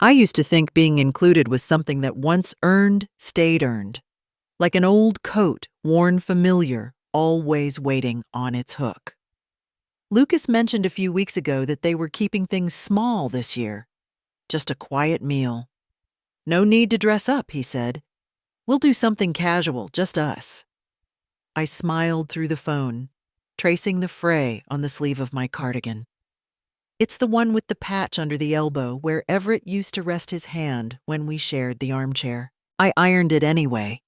I used to think being included was something that once earned, stayed earned, like an old coat worn familiar, always waiting on its hook. Lucas mentioned a few weeks ago that they were keeping things small this year, just a quiet meal. No need to dress up, he said. We'll do something casual, just us. I smiled through the phone, tracing the fray on the sleeve of my cardigan. It's the one with the patch under the elbow where Everett used to rest his hand when we shared the armchair. I ironed it anyway.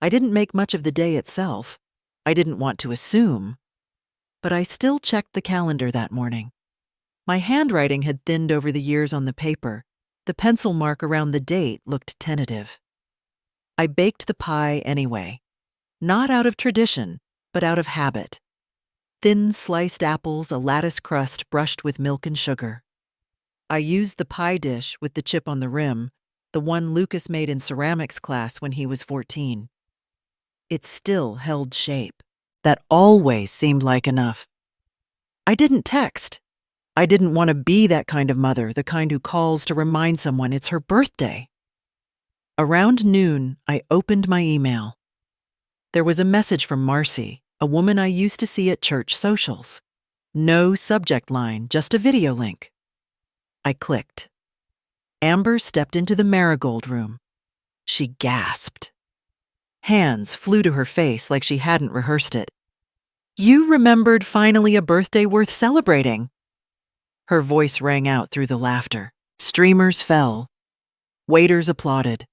I didn't make much of the day itself. I didn't want to assume. But I still checked the calendar that morning. My handwriting had thinned over the years on the paper. The pencil mark around the date looked tentative. I baked the pie anyway. Not out of tradition, but out of habit. Thin sliced apples, a lattice crust brushed with milk and sugar. I used the pie dish with the chip on the rim, the one Lucas made in ceramics class when he was 14. It still held shape. That always seemed like enough. I didn't text. I didn't want to be that kind of mother, the kind who calls to remind someone it's her birthday. Around noon, I opened my email. There was a message from Marcy, a woman I used to see at church socials. No subject line, just a video link. I clicked. Amber stepped into the marigold room. She gasped. Hands flew to her face like she hadn't rehearsed it. You remembered finally a birthday worth celebrating. Her voice rang out through the laughter. Streamers fell. Waiters applauded.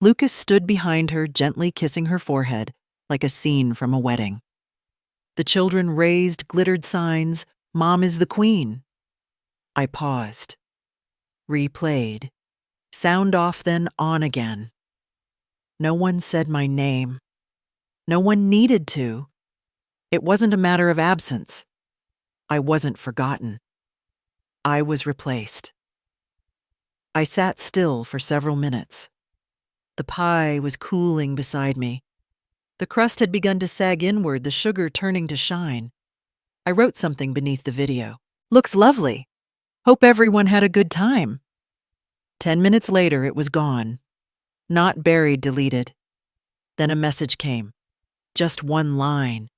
Lucas stood behind her, gently kissing her forehead, like a scene from a wedding. The children raised glittered signs, "Mom is the queen." I paused. Replayed. Sound off, then on again. No one said my name. No one needed to. It wasn't a matter of absence. I wasn't forgotten. I was replaced. I sat still for several minutes. The pie was cooling beside me. The crust had begun to sag inward, the sugar turning to shine. I wrote something beneath the video. Looks lovely. Hope everyone had a good time. 10 minutes later, it was gone. Not buried, deleted. Then a message came. Just one line.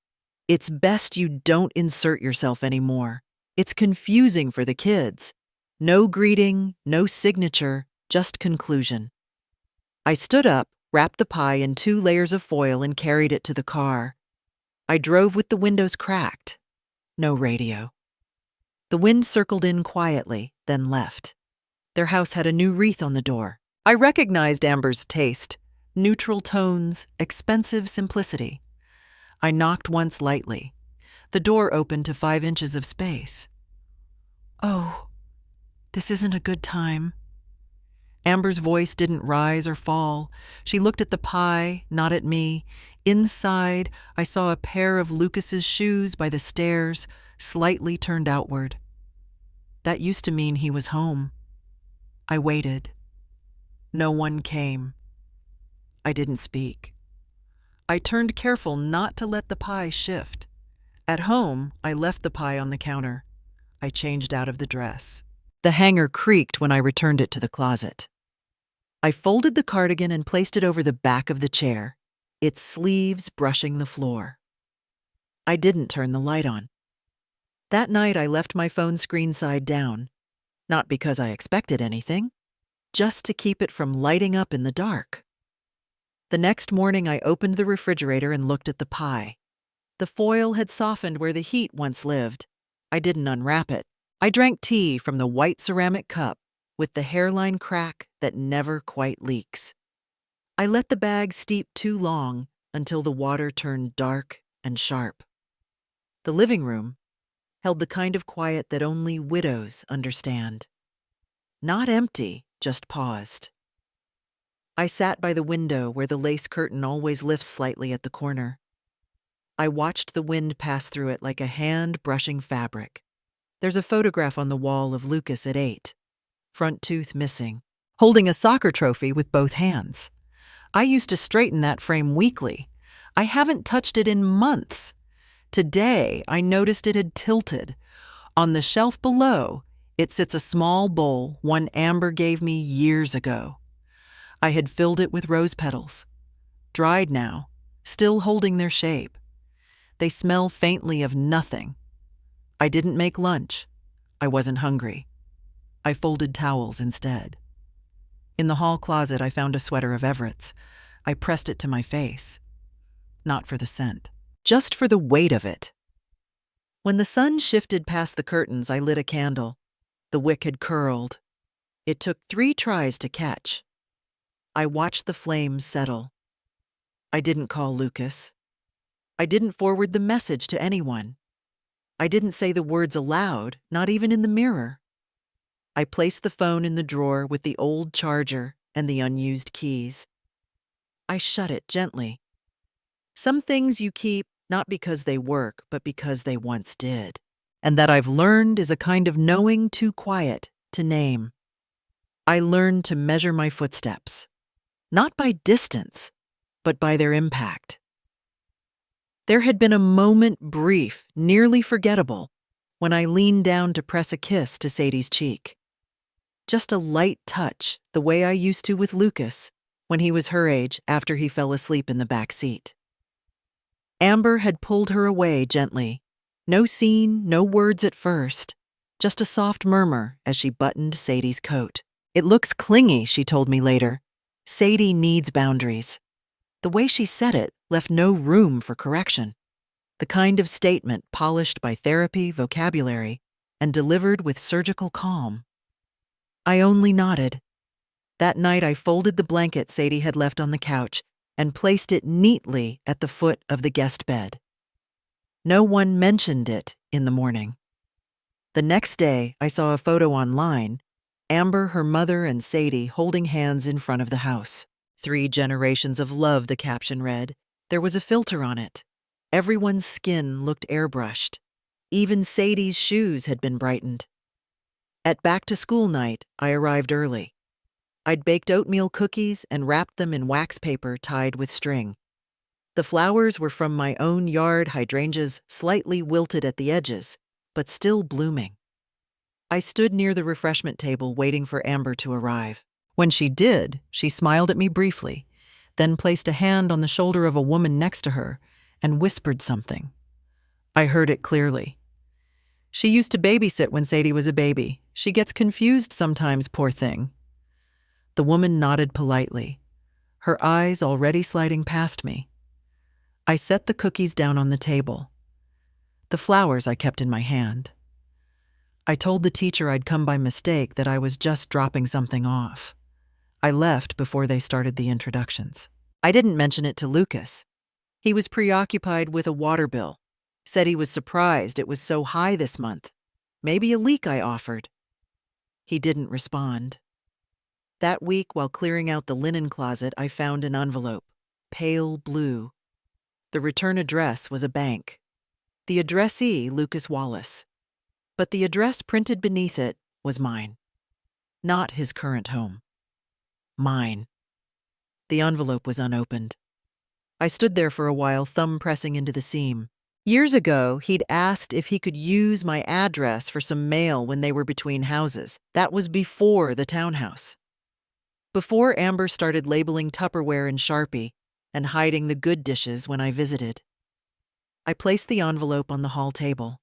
It's best you don't insert yourself anymore. It's confusing for the kids. No greeting, no signature, just conclusion. I stood up, wrapped the pie in 2 layers of foil and carried it to the car. I drove with the windows cracked. No radio. The wind circled in quietly, then left. Their house had a new wreath on the door. I recognized Amber's taste. Neutral tones, expensive simplicity. I knocked once lightly. The door opened to 5 inches of space. Oh, this isn't a good time. Amber's voice didn't rise or fall. She looked at the pie, not at me. Inside, I saw a pair of Lucas's shoes by the stairs, slightly turned outward. That used to mean he was home. I waited. No one came. I didn't speak. I turned careful not to let the pie shift. At home, I left the pie on the counter. I changed out of the dress. The hanger creaked when I returned it to the closet. I folded the cardigan and placed it over the back of the chair, its sleeves brushing the floor. I didn't turn the light on. That night, I left my phone screen side down, not because I expected anything, just to keep it from lighting up in the dark. The next morning, I opened the refrigerator and looked at the pie. The foil had softened where the heat once lived. I didn't unwrap it. I drank tea from the white ceramic cup with the hairline crack that never quite leaks. I let the bag steep too long until the water turned dark and sharp. The living room held the kind of quiet that only widows understand. Not empty, just paused. I sat by the window where the lace curtain always lifts slightly at the corner. I watched the wind pass through it like a hand brushing fabric. There's a photograph on the wall of Lucas at 8, front tooth missing, holding a soccer trophy with both hands. I used to straighten that frame weekly. I haven't touched it in months. Today, I noticed it had tilted. On the shelf below, It sits a small bowl, one Amber gave me years ago. I had filled it with rose petals, dried now, still holding their shape. They smell faintly of nothing. I didn't make lunch. I wasn't hungry. I folded towels instead. In the hall closet, I found a sweater of Everett's. I pressed it to my face. Not for the scent, just for the weight of it. When the sun shifted past the curtains, I lit a candle. The wick had curled. It took 3 tries to catch. I watched the flames settle. I didn't call Lucas. I didn't forward the message to anyone. I didn't say the words aloud, not even in the mirror. I placed the phone in the drawer with the old charger and the unused keys. I shut it gently. Some things you keep not because they work, but because they once did. And that I've learned is a kind of knowing too quiet to name. I learned to measure my footsteps, not by distance, but by their impact. There had been a moment brief, nearly forgettable, when I leaned down to press a kiss to Sadie's cheek. Just a light touch, the way I used to with Lucas when he was her age after he fell asleep in the back seat. Amber had pulled her away gently. No scene, no words at first, just a soft murmur as she buttoned Sadie's coat. "It looks clingy," she told me later. "Sadie needs boundaries." The way she said it left no room for correction. The kind of statement polished by therapy, vocabulary, and delivered with surgical calm. I only nodded. That night I folded the blanket Sadie had left on the couch and placed it neatly at the foot of the guest bed. No one mentioned it in the morning. The next day, I saw a photo online, Amber, her mother, and Sadie holding hands in front of the house. 3 generations of love, the caption read. There was a filter on it. Everyone's skin looked airbrushed. Even Sadie's shoes had been brightened. At back-to-school night, I arrived early. I'd baked oatmeal cookies and wrapped them in wax paper tied with string. The flowers were from my own yard, hydrangeas slightly wilted at the edges, but still blooming. I stood near the refreshment table waiting for Amber to arrive. When she did, she smiled at me briefly, then placed a hand on the shoulder of a woman next to her and whispered something. I heard it clearly. She used to babysit when Sadie was a baby. She gets confused sometimes, poor thing. The woman nodded politely, her eyes already sliding past me. I set the cookies down on the table. The flowers I kept in my hand. I told the teacher I'd come by mistake, that I was just dropping something off. I left before they started the introductions. I didn't mention it to Lucas. He was preoccupied with a water bill. Said he was surprised it was so high this month. Maybe a leak, I offered. He didn't respond. That week, while clearing out the linen closet, I found an envelope, pale blue. The return address was a bank. The addressee, Lucas Wallace. But the address printed beneath it was mine. Not his current home. Mine. The envelope was unopened. I stood there for a while, thumb pressing into the seam. Years ago, he'd asked if he could use my address for some mail when they were between houses. That was before the townhouse. Before Amber started labeling Tupperware in Sharpie and hiding the good dishes when I visited. I placed the envelope on the hall table.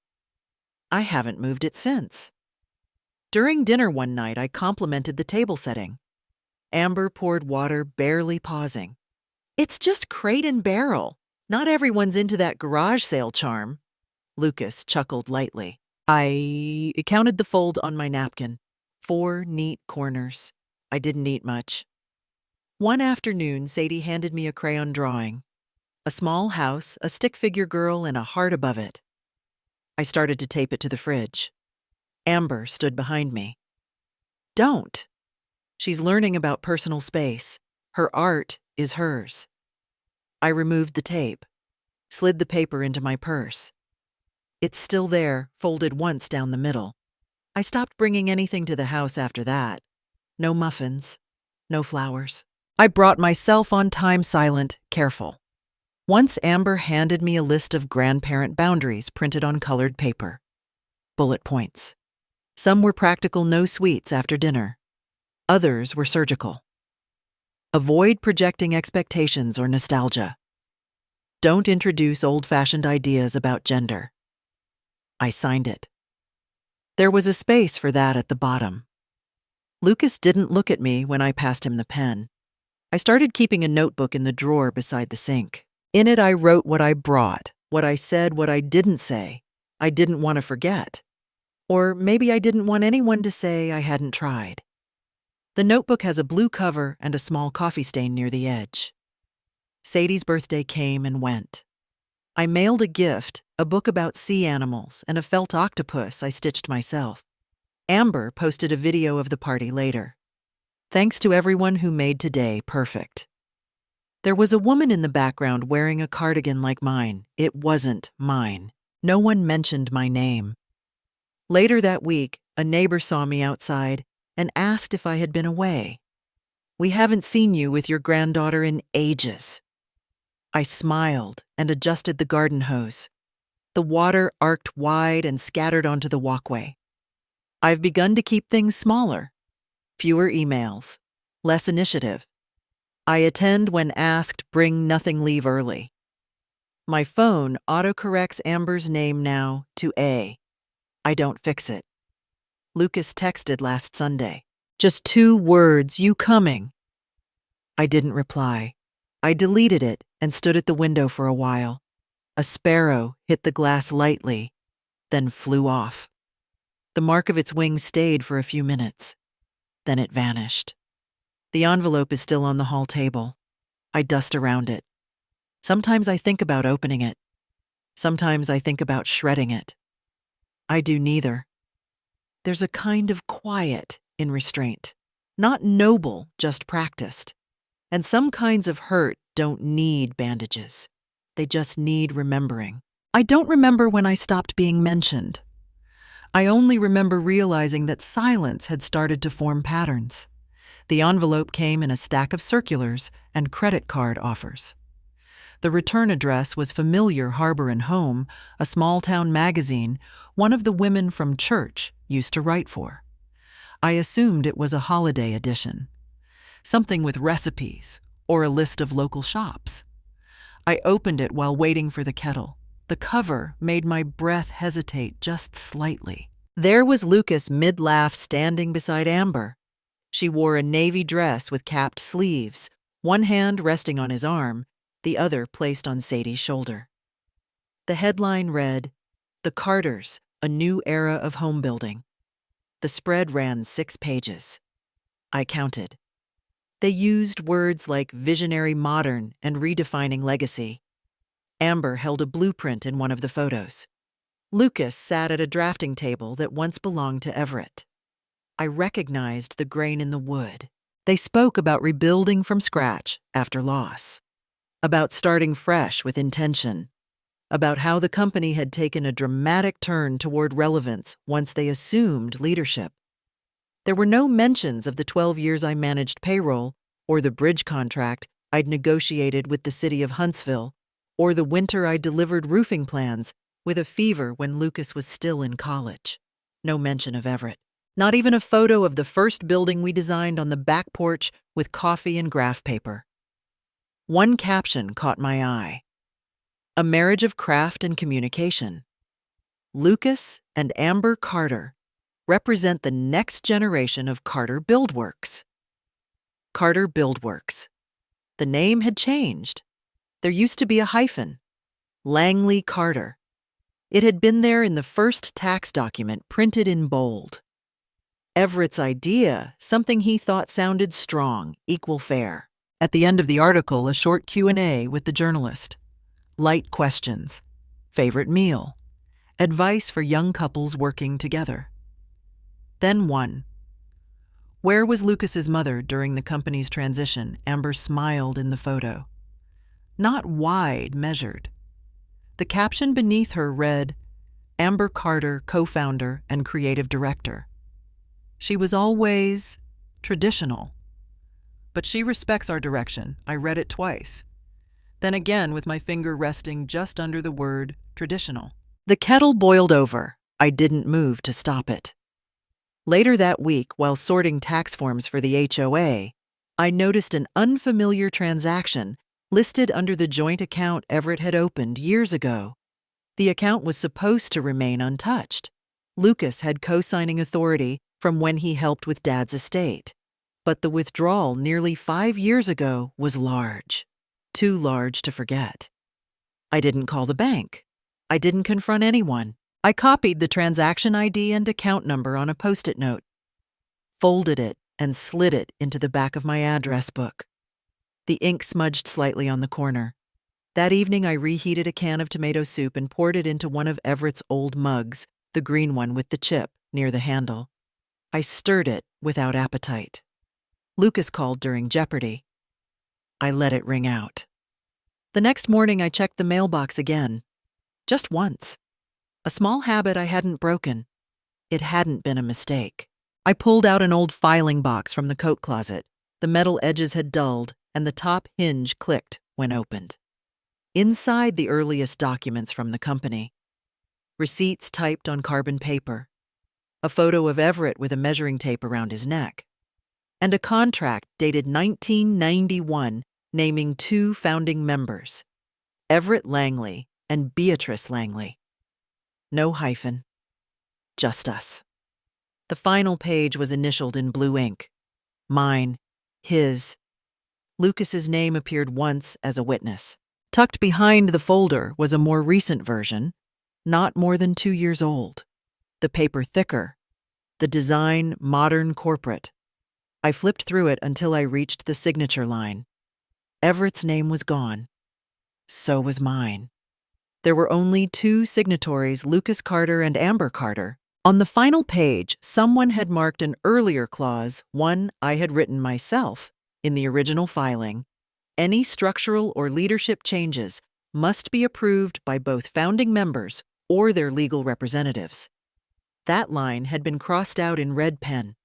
I haven't moved it since. During dinner one night, I complimented the table setting. Amber poured water, barely pausing. "It's just crate and barrel. Not everyone's into that garage sale charm." Lucas chuckled lightly. I counted the fold on my napkin. 4 neat corners. I didn't eat much. One afternoon, Sadie handed me a crayon drawing. A small house, a stick figure girl, and a heart above it. I started to tape it to the fridge. Amber stood behind me. "Don't." She's learning about personal space. Her art is hers. I removed the tape, slid the paper into my purse. It's still there, folded once down the middle. I stopped bringing anything to the house after that. No muffins, no flowers. I brought myself on time, silent, careful. Once Amber handed me a list of grandparent boundaries printed on colored paper. Bullet points. Some were practical no sweets after dinner. Others were surgical. Avoid projecting expectations or nostalgia. Don't introduce old-fashioned ideas about gender. I signed it. There was a space for that at the bottom. Lucas didn't look at me when I passed him the pen. I started keeping a notebook in the drawer beside the sink. In it, I wrote what I brought, what I said, what I didn't say. I didn't want to forget. Or maybe I didn't want anyone to say I hadn't tried. The notebook has a blue cover and a small coffee stain near the edge. Sadie's birthday came and went. I mailed a gift, a book about sea animals, and a felt octopus I stitched myself. Amber posted a video of the party later. Thanks to everyone who made today perfect. There was a woman in the background wearing a cardigan like mine. It wasn't mine. No one mentioned my name. Later that week, a neighbor saw me outside and asked if I had been away. "We haven't seen you with your granddaughter in ages." I smiled and adjusted the garden hose. The water arced wide and scattered onto the walkway. I've begun to keep things smaller. Fewer emails. Less initiative. I attend when asked, bring nothing, leave early. My phone autocorrects Amber's name now to A. I don't fix it. Lucas texted last Sunday. "Just 2 words, you coming?" I didn't reply. I deleted it and stood at the window for a while. A sparrow hit the glass lightly, then flew off. The mark of its wing stayed for a few minutes. Then it vanished. The envelope is still on the hall table. I dust around it. Sometimes I think about opening it. Sometimes I think about shredding it. I do neither. There's a kind of quiet in restraint. Not noble, just practiced. And some kinds of hurt don't need bandages. They just need remembering. I don't remember when I stopped being mentioned. I only remember realizing that silence had started to form patterns. The envelope came in a stack of circulars and credit card offers. The return address was Familiar Harbor and Home, a small-town magazine one of the women from church used to write for. I assumed it was a holiday edition, something with recipes or a list of local shops. I opened it while waiting for the kettle. The cover made my breath hesitate just slightly. There was Lucas mid-laugh standing beside Amber. She wore a navy dress with capped sleeves, one hand resting on his arm, the other placed on Sadie's shoulder. The headline read, "The Carters, a New Era of Home Building." The spread ran 6 pages. I counted. They used words like visionary modern and redefining legacy. Amber held a blueprint in one of the photos. Lucas sat at a drafting table that once belonged to Everett. I recognized the grain in the wood. They spoke about rebuilding from scratch after loss, about starting fresh with intention, about how the company had taken a dramatic turn toward relevance once they assumed leadership. There were no mentions of the 12 years I managed payroll, or the bridge contract I'd negotiated with the city of Huntsville, or the winter I delivered roofing plans with a fever when Lucas was still in college. No mention of Everett. Not even a photo of the first building we designed on the back porch with coffee and graph paper. One caption caught my eye. A marriage of craft and communication. Lucas and Amber Carter represent the next generation of Carter Buildworks. Carter Buildworks. The name had changed. There used to be a hyphen. Langley Carter. It had been there in the first tax document printed in bold. Everett's idea, something he thought sounded strong, equal fare. At the end of the article, a short Q&A with the journalist. Light questions. Favorite meal. Advice for young couples working together. Then one. Where was Lucas's mother during the company's transition? Amber smiled in the photo. Not wide measured. The caption beneath her read, Amber Carter, co-founder and creative director. She was always traditional. But she respects our direction. I read it twice. Then again with my finger resting just under the word traditional. The kettle boiled over. I didn't move to stop it. Later that week, while sorting tax forms for the HOA, I noticed an unfamiliar transaction listed under the joint account Everett had opened years ago. The account was supposed to remain untouched. Lucas had co-signing authority from when he helped with Dad's estate. But the withdrawal nearly 5 years ago was large. Too large to forget. I didn't call the bank. I didn't confront anyone. I copied the transaction ID and account number on a Post-it note, folded it, and slid it into the back of my address book. The ink smudged slightly on the corner. That evening, I reheated a can of tomato soup and poured it into one of Everett's old mugs, the green one with the chip near the handle. I stirred it without appetite. Lucas called during Jeopardy! I let it ring out. The next morning, I checked the mailbox again. Just once. A small habit I hadn't broken. It hadn't been a mistake. I pulled out an old filing box from the coat closet. The metal edges had dulled, and the top hinge clicked when opened. Inside, the earliest documents from the company. Receipts typed on carbon paper. A photo of Everett with a measuring tape around his neck. And a contract dated 1991 naming 2 founding members, Everett Langley and Beatrice Langley. No hyphen. Just us. The final page was initialed in blue ink. Mine. His. Lucas's name appeared once as a witness. Tucked behind the folder was a more recent version, not more than 2 years old. The paper thicker. The design modern corporate. I flipped through it until I reached the signature line. Everett's name was gone. So was mine. There were only 2 signatories, Lucas Carter and Amber Carter. On the final page, someone had marked an earlier clause, one I had written myself, in the original filing. Any structural or leadership changes must be approved by both founding members or their legal representatives. That line had been crossed out in red pen.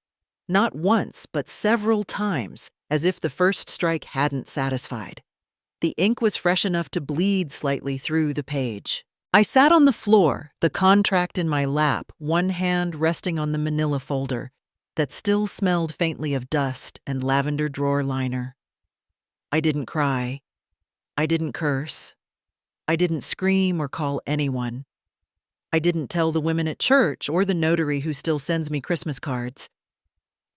Not once, but several times, as if the first strike hadn't satisfied. The ink was fresh enough to bleed slightly through the page. I sat on the floor, the contract in my lap, one hand resting on the manila folder that still smelled faintly of dust and lavender drawer liner. I didn't cry. I didn't curse. I didn't scream or call anyone. I didn't tell the women at church or the notary who still sends me Christmas cards.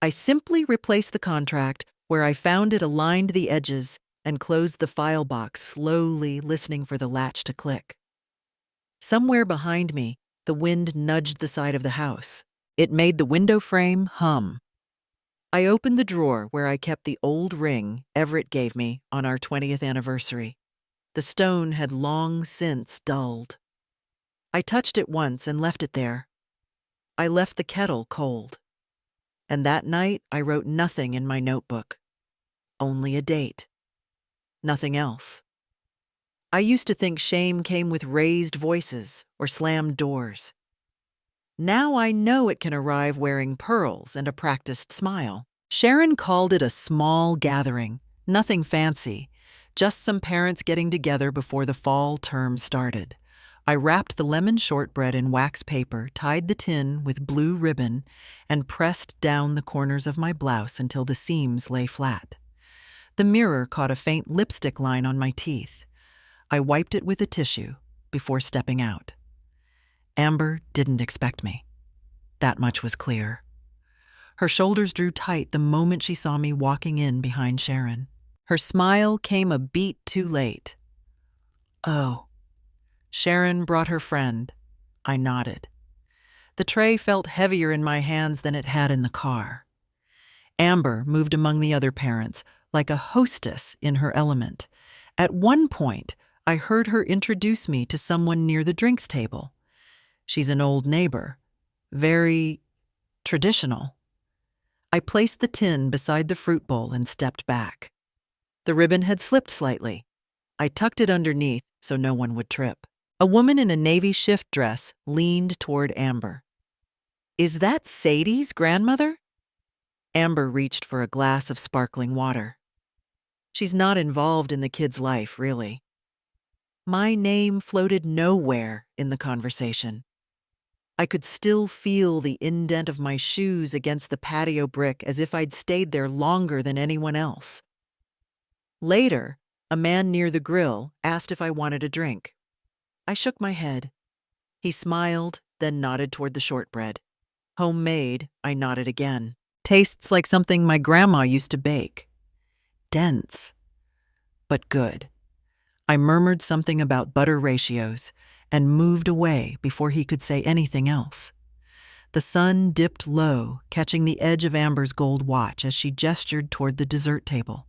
I simply replaced the contract where I found it aligned the edges and closed the file box slowly, listening for the latch to click. Somewhere behind me, the wind nudged the side of the house. It made the window frame hum. I opened the drawer where I kept the old ring Everett gave me on our 20th anniversary. The stone had long since dulled. I touched it once and left it there. I left the kettle cold. And that night, I wrote nothing in my notebook. Only a date. Nothing else. I used to think shame came with raised voices or slammed doors. Now I know it can arrive wearing pearls and a practiced smile. Sharon called it a small gathering, nothing fancy, just some parents getting together before the fall term started. I wrapped the lemon shortbread in wax paper, tied the tin with blue ribbon, and pressed down the corners of my blouse until the seams lay flat. The mirror caught a faint lipstick line on my teeth. I wiped it with a tissue before stepping out. Amber didn't expect me. That much was clear. Her shoulders drew tight the moment she saw me walking in behind Sharon. Her smile came a beat too late. Oh. Sharon brought her friend. I nodded. The tray felt heavier in my hands than it had in the car. Amber moved among the other parents, like a hostess in her element. At one point, I heard her introduce me to someone near the drinks table. She's an old neighbor. Very traditional. I placed the tin beside the fruit bowl and stepped back. The ribbon had slipped slightly. I tucked it underneath so no one would trip. A woman in a navy shift dress leaned toward Amber. "Is that Sadie's grandmother?" Amber reached for a glass of sparkling water. She's not involved in the kid's life, really. My name floated nowhere in the conversation. I could still feel the indent of my shoes against the patio brick as if I'd stayed there longer than anyone else. Later, a man near the grill asked if I wanted a drink. I shook my head. He smiled, then nodded toward the shortbread. Homemade, I nodded again. Tastes like something my grandma used to bake. Dense, but good. I murmured something about butter ratios and moved away before he could say anything else. The sun dipped low, catching the edge of Amber's gold watch as she gestured toward the dessert table.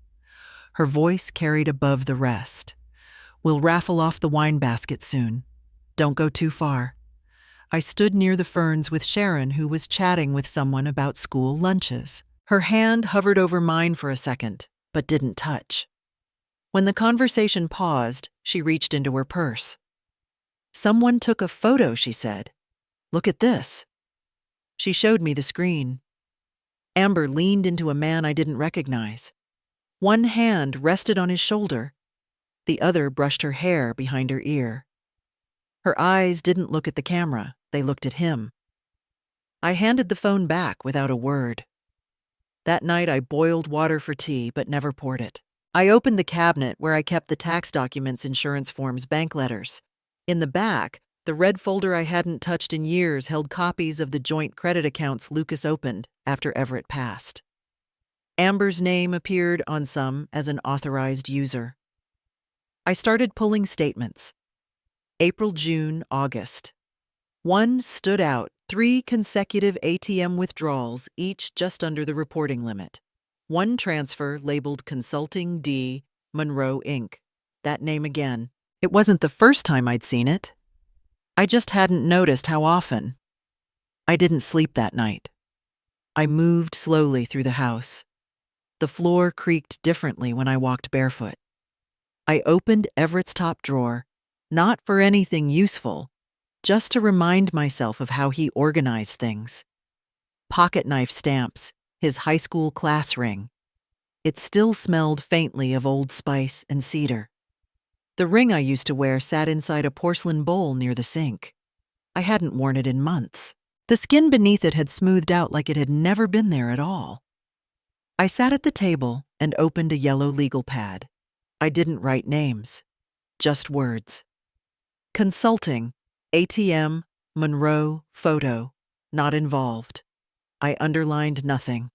Her voice carried above the rest. "We'll raffle off the wine basket soon. Don't go too far." I stood near the ferns with Sharon, who was chatting with someone about school lunches. Her hand hovered over mine for a second, but didn't touch. When the conversation paused, she reached into her purse. "Someone took a photo," she said. "Look at this." She showed me the screen. Amber leaned into a man I didn't recognize. One hand rested on his shoulder. The other brushed her hair behind her ear. Her eyes didn't look at the camera, they looked at him. I handed the phone back without a word. That night I boiled water for tea, but never poured it. I opened the cabinet where I kept the tax documents, insurance forms, bank letters. In the back, the red folder I hadn't touched in years held copies of the joint credit accounts Lucas opened after Everett passed. Amber's name appeared on some as an authorized user. I started pulling statements. April, June, August. One stood out, 3 consecutive ATM withdrawals, each just under the reporting limit. One transfer labeled Consulting D. Monroe, Inc. That name again. It wasn't the first time I'd seen it. I just hadn't noticed how often. I didn't sleep that night. I moved slowly through the house. The floor creaked differently when I walked barefoot. I opened Everett's top drawer, not for anything useful, just to remind myself of how he organized things. Pocket knife stamps, his high school class ring. It still smelled faintly of Old Spice and cedar. The ring I used to wear sat inside a porcelain bowl near the sink. I hadn't worn it in months. The skin beneath it had smoothed out like it had never been there at all. I sat at the table and opened a yellow legal pad. I didn't write names, just words. Consulting, ATM, Monroe, photo, not involved. I underlined nothing.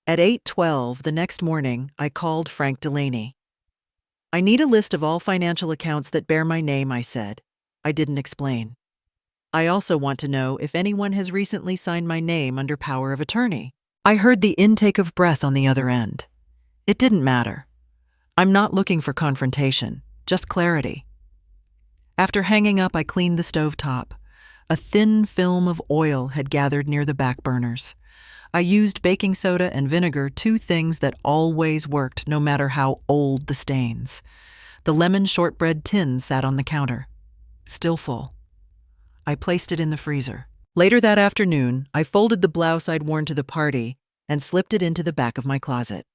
At 8:12 the next morning, I called Frank Delaney. "I need a list of all financial accounts that bear my name," I said. I didn't explain. "I also want to know if anyone has recently signed my name under power of attorney." I heard the intake of breath on the other end. It didn't matter. I'm not looking for confrontation, just clarity. After hanging up, I cleaned the stove top. A thin film of oil had gathered near the back burners. I used baking soda and vinegar, 2 things that always worked no matter how old the stains. The lemon shortbread tin sat on the counter, still full. I placed it in the freezer. Later that afternoon, I folded the blouse I'd worn to the party and slipped it into the back of my closet.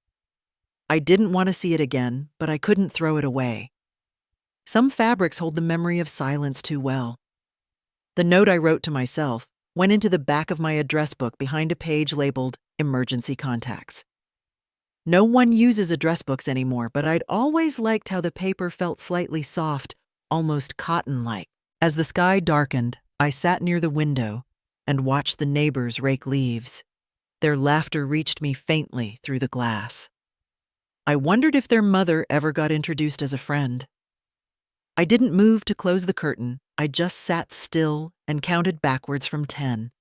I didn't want to see it again, but I couldn't throw it away. Some fabrics hold the memory of silence too well. The note I wrote to myself went into the back of my address book behind a page labeled Emergency Contacts. No one uses address books anymore, but I'd always liked how the paper felt slightly soft, almost cotton-like. As the sky darkened, I sat near the window and watched the neighbors rake leaves. Their laughter reached me faintly through the glass. I wondered if their mother ever got introduced as a friend. I didn't move to close the curtain. I just sat still and counted backwards from 10.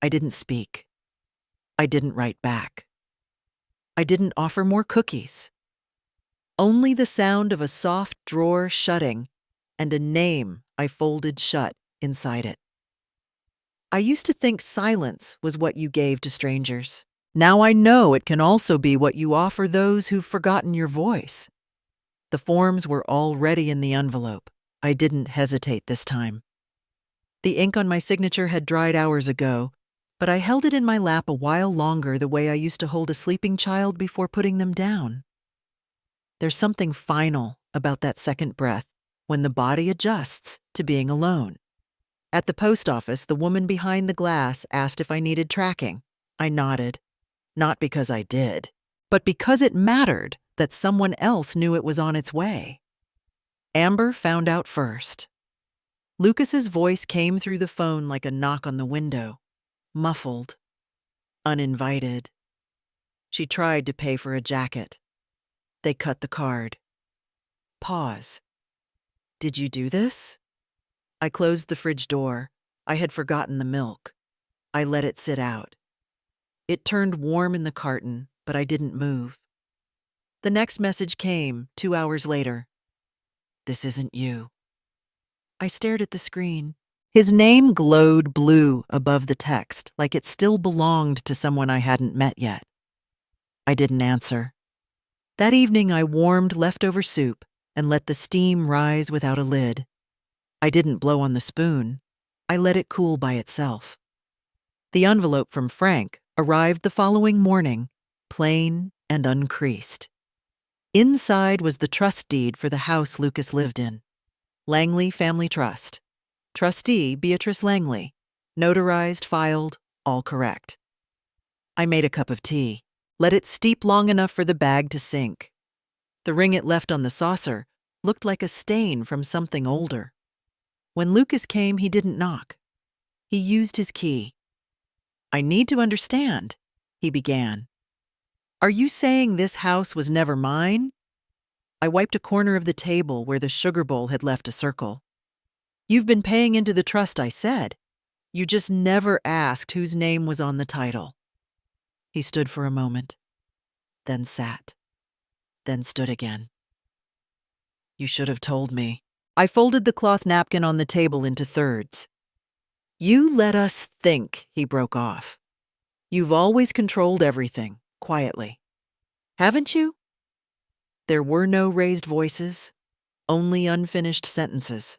I didn't speak. I didn't write back. I didn't offer more cookies. Only the sound of a soft drawer shutting and a name I folded shut inside it. I used to think silence was what you gave to strangers. Now I know it can also be what you offer those who've forgotten your voice. The forms were already in the envelope. I didn't hesitate this time. The ink on my signature had dried hours ago, but I held it in my lap a while longer the way I used to hold a sleeping child before putting them down. There's something final about that second breath when the body adjusts to being alone. At the post office, the woman behind the glass asked if I needed tracking. I nodded, not because I did, but because it mattered that someone else knew it was on its way. Amber found out first. Lucas's voice came through the phone like a knock on the window, muffled, uninvited. She tried to pay for a jacket. They cut the card. Pause. Did you do this? I closed the fridge door. I had forgotten the milk. I let it sit out. It turned warm in the carton, but I didn't move. The next message came 2 hours later. This isn't you. I stared at the screen. His name glowed blue above the text, like it still belonged to someone I hadn't met yet. I didn't answer. That evening, I warmed leftover soup and let the steam rise without a lid. I didn't blow on the spoon. I let it cool by itself. The envelope from Frank arrived the following morning, plain and uncreased. Inside was the trust deed for the house Lucas lived in. Langley Family Trust. Trustee Beatrice Langley. Notarized, filed, all correct. I made a cup of tea. Let it steep long enough for the bag to sink. The ring it left on the saucer looked like a stain from something older. When Lucas came, he didn't knock. He used his key. I need to understand, he began. Are you saying this house was never mine? I wiped a corner of the table where the sugar bowl had left a circle. You've been paying into the trust, I said. You just never asked whose name was on the title. He stood for a moment, then sat, then stood again. You should have told me. I folded the cloth napkin on the table into thirds. You let us think, he broke off. You've always controlled everything, quietly. Haven't you? There were no raised voices, only unfinished sentences.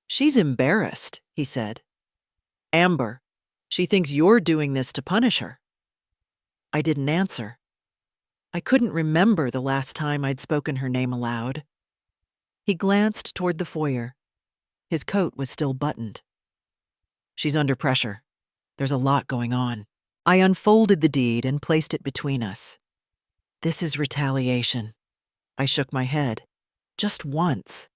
She's embarrassed, he said. Amber, she thinks you're doing this to punish her. I didn't answer. I couldn't remember the last time I'd spoken her name aloud. He glanced toward the foyer. His coat was still buttoned. She's under pressure. There's a lot going on. I unfolded the deed and placed it between us. This is retaliation. I shook my head. Just once.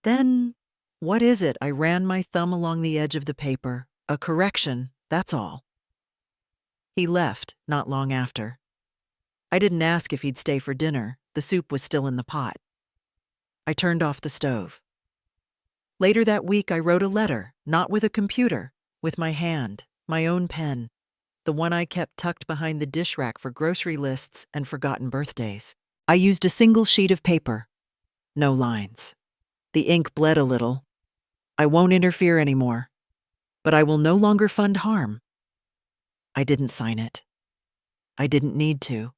Then, what is it? I ran my thumb along the edge of the paper. A correction, that's all. He left not long after. I didn't ask if he'd stay for dinner. The soup was still in the pot. I turned off the stove. Later that week, I wrote a letter, not with a computer, with my hand, my own pen, the one I kept tucked behind the dish rack for grocery lists and forgotten birthdays. I used a single sheet of paper. No lines. The ink bled a little. I won't interfere anymore, but I will no longer fund harm. I didn't sign it. I didn't need to.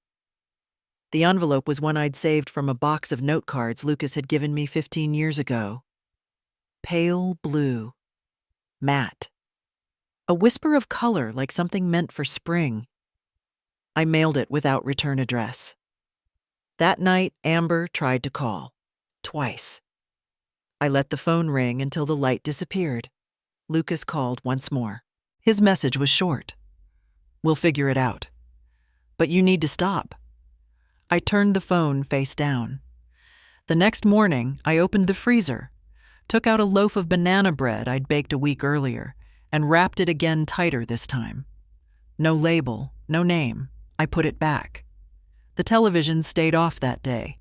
The envelope was one I'd saved from a box of note cards Lucas had given me 15 years ago. Pale blue. Matte. A whisper of color like something meant for spring. I mailed it without return address. That night, Amber tried to call. Twice. I let the phone ring until the light disappeared. Lucas called once more. His message was short. We'll figure it out. But you need to stop. I turned the phone face down. The next morning, I opened the freezer, took out a loaf of banana bread I'd baked a week earlier, and wrapped it again tighter this time. No label, no name. I put it back. The television stayed off that day.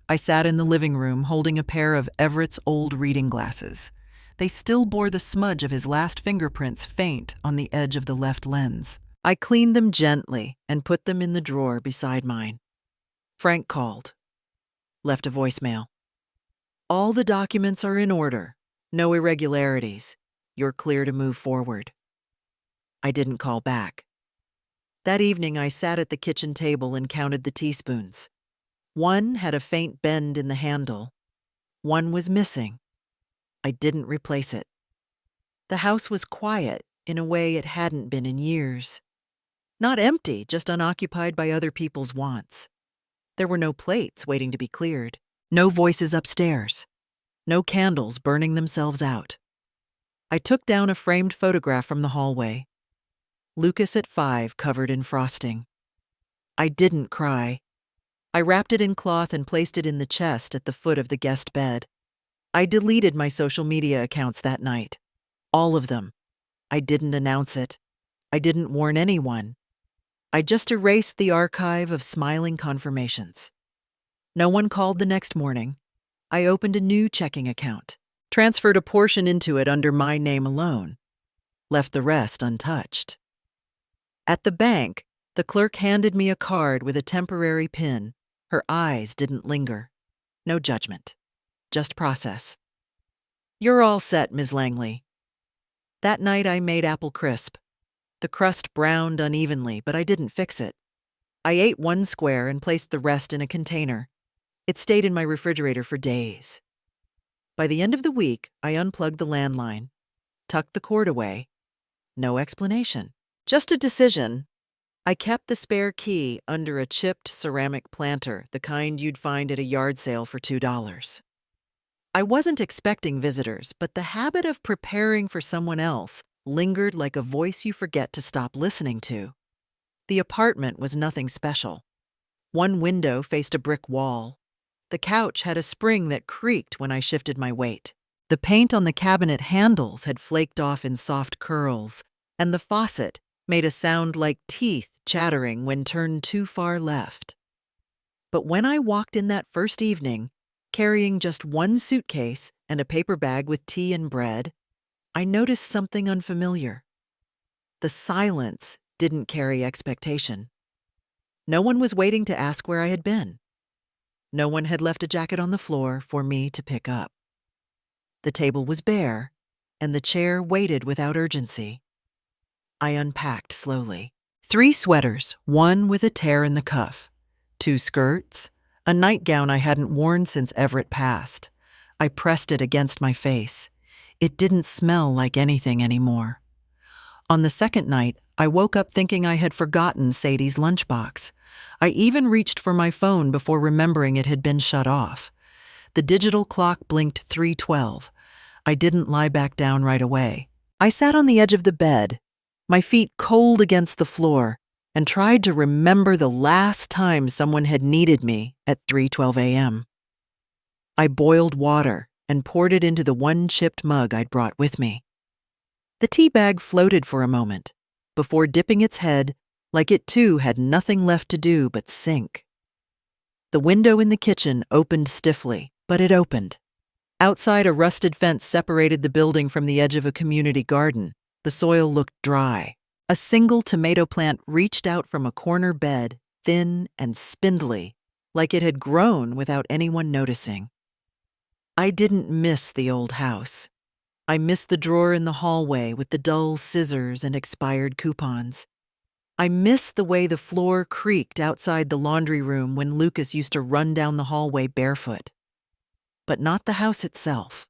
I sat in the living room holding a pair of Everett's old reading glasses. They still bore the smudge of his last fingerprints faint on the edge of the left lens. I cleaned them gently and put them in the drawer beside mine. Frank called. Left a voicemail. All the documents are in order. No irregularities. You're clear to move forward. I didn't call back. That evening, I sat at the kitchen table and counted the teaspoons. One had a faint bend in the handle. One was missing. I didn't replace it. The house was quiet in a way it hadn't been in years. Not empty, just unoccupied by other people's wants. There were no plates waiting to be cleared. No voices upstairs. No candles burning themselves out. I took down a framed photograph from the hallway. Lucas at 5, covered in frosting. I didn't cry. I wrapped it in cloth and placed it in the chest at the foot of the guest bed. I deleted my social media accounts that night. All of them. I didn't announce it. I didn't warn anyone. I just erased the archive of smiling confirmations. No one called the next morning. I opened a new checking account, transferred a portion into it under my name alone, left the rest untouched. At the bank, the clerk handed me a card with a temporary pin. Her eyes didn't linger. No judgment, just process. "You're all set, Ms. Langley." That night I made apple crisp. The crust browned unevenly, but I didn't fix it. I ate one square and placed the rest in a container. It stayed in my refrigerator for days. By the end of the week, I unplugged the landline, tucked the cord away. No explanation, just a decision. I kept the spare key under a chipped ceramic planter, the kind you'd find at a yard sale for $2. I wasn't expecting visitors, but the habit of preparing for someone else lingered like a voice you forget to stop listening to. The apartment was nothing special. One window faced a brick wall. The couch had a spring that creaked when I shifted my weight. The paint on the cabinet handles had flaked off in soft curls, and the faucet made a sound like teeth chattering when turned too far left. But when I walked in that first evening, carrying just one suitcase and a paper bag with tea and bread, I noticed something unfamiliar. The silence didn't carry expectation. No one was waiting to ask where I had been. No one had left a jacket on the floor for me to pick up. The table was bare, and the chair waited without urgency. I unpacked slowly. 3 sweaters, one with a tear in the cuff, 2 skirts, a nightgown I hadn't worn since Everett passed. I pressed it against my face. It didn't smell like anything anymore. On the second night, I woke up thinking I had forgotten Sadie's lunchbox. I even reached for my phone before remembering it had been shut off. The digital clock blinked 3:12. I didn't lie back down right away. I sat on the edge of the bed, my feet cold against the floor, and tried to remember the last time someone had needed me at 3:12 a.m. I boiled water and poured it into the one chipped mug I'd brought with me. The tea bag floated for a moment, before dipping its head like it too had nothing left to do but sink. The window in the kitchen opened stiffly, but it opened. Outside, a rusted fence separated the building from the edge of a community garden. The soil looked dry. A single tomato plant reached out from a corner bed, thin and spindly, like it had grown without anyone noticing. I didn't miss the old house. I missed the drawer in the hallway with the dull scissors and expired coupons. I missed the way the floor creaked outside the laundry room when Lucas used to run down the hallway barefoot. But not the house itself.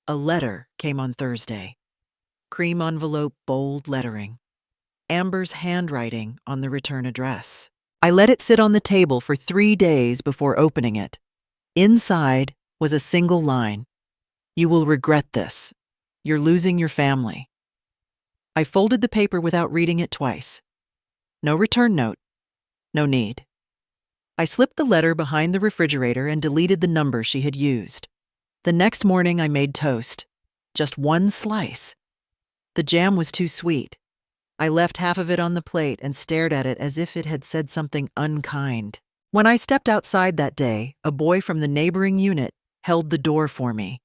A letter came on Thursday. Cream envelope, bold lettering. Amber's handwriting on the return address. I let it sit on the table for 3 days before opening it. Inside was a single line. "You will regret this. You're losing your family." I folded the paper without reading it twice. No return note. No need. I slipped the letter behind the refrigerator and deleted the number she had used. The next morning I made toast. Just one slice. The jam was too sweet. I left half of it on the plate and stared at it as if it had said something unkind. When I stepped outside that day, a boy from the neighboring unit held the door for me.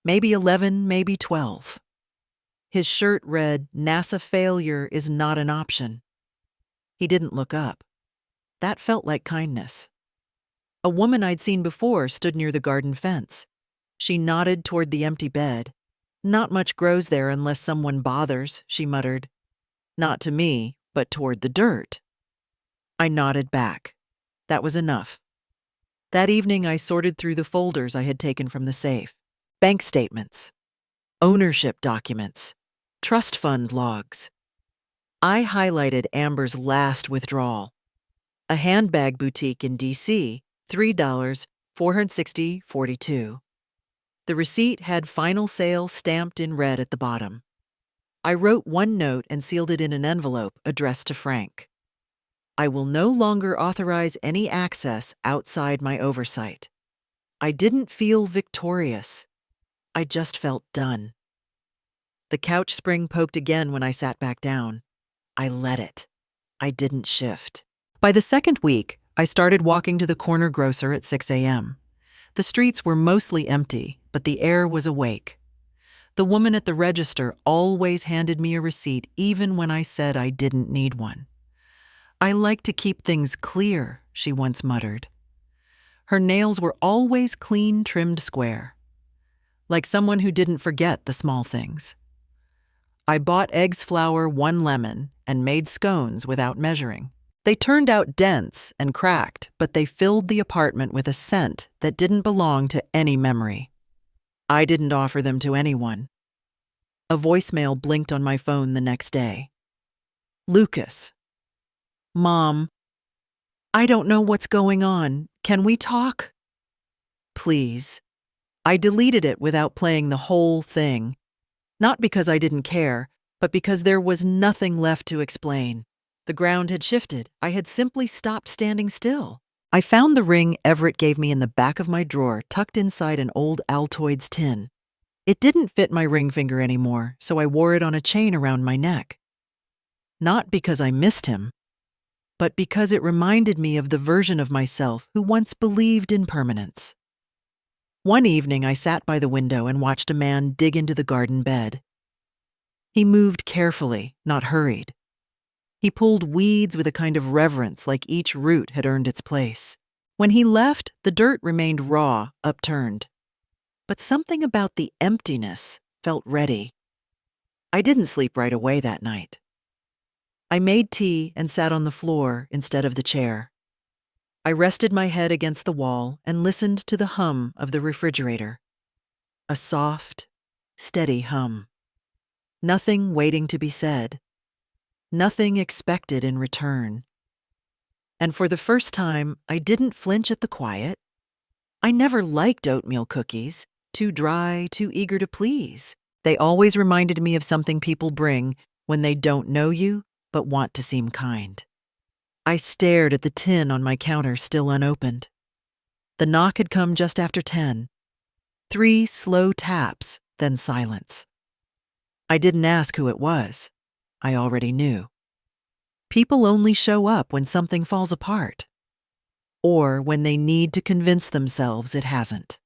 Maybe 11, maybe 12. His shirt read, "NASA failure is not an option." He didn't look up. That felt like kindness. A woman I'd seen before stood near the garden fence. She nodded toward the empty bed. "Not much grows there unless someone bothers," she muttered. Not to me, but toward the dirt. I nodded back. That was enough. That evening I sorted through the folders I had taken from the safe. Bank statements, ownership documents, trust fund logs. I highlighted Amber's last withdrawal. A handbag boutique in D.C., $3, $460.42. The receipt had final sale stamped in red at the bottom. I wrote one note and sealed it in an envelope addressed to Frank. I will no longer authorize any access outside my oversight. I didn't feel victorious. I just felt done. The couch spring poked again when I sat back down. I let it. I didn't shift. By the second week, I started walking to the corner grocer at 6 a.m. The streets were mostly empty, but the air was awake. The woman at the register always handed me a receipt even when I said I didn't need one. "I like to keep things clear," she once muttered. Her nails were always clean, trimmed square, like someone who didn't forget the small things. I bought eggs, flour, 1 lemon, and made scones without measuring. They turned out dense and cracked, but they filled the apartment with a scent that didn't belong to any memory. I didn't offer them to anyone. A voicemail blinked on my phone the next day. "Lucas. Mom. I don't know what's going on. Can we talk? Please." I deleted it without playing the whole thing. Not because I didn't care, but because there was nothing left to explain. The ground had shifted. I had simply stopped standing still. I found the ring Everett gave me in the back of my drawer, tucked inside an old Altoids tin. It didn't fit my ring finger anymore, so I wore it on a chain around my neck. Not because I missed him, but because it reminded me of the version of myself who once believed in permanence. One evening, I sat by the window and watched a man dig into the garden bed. He moved carefully, not hurried. He pulled weeds with a kind of reverence, like each root had earned its place. When he left, the dirt remained raw, upturned. But something about the emptiness felt ready. I didn't sleep right away that night. I made tea and sat on the floor instead of the chair. I rested my head against the wall and listened to the hum of the refrigerator. A soft, steady hum. Nothing waiting to be said. Nothing expected in return. And for the first time, I didn't flinch at the quiet. I never liked oatmeal cookies, too dry, too eager to please. They always reminded me of something people bring when they don't know you but want to seem kind. I stared at the tin on my counter still unopened. The knock had come just after 10. 3 slow taps, then silence. I didn't ask who it was. I already knew. People only show up when something falls apart, or when they need to convince themselves it hasn't.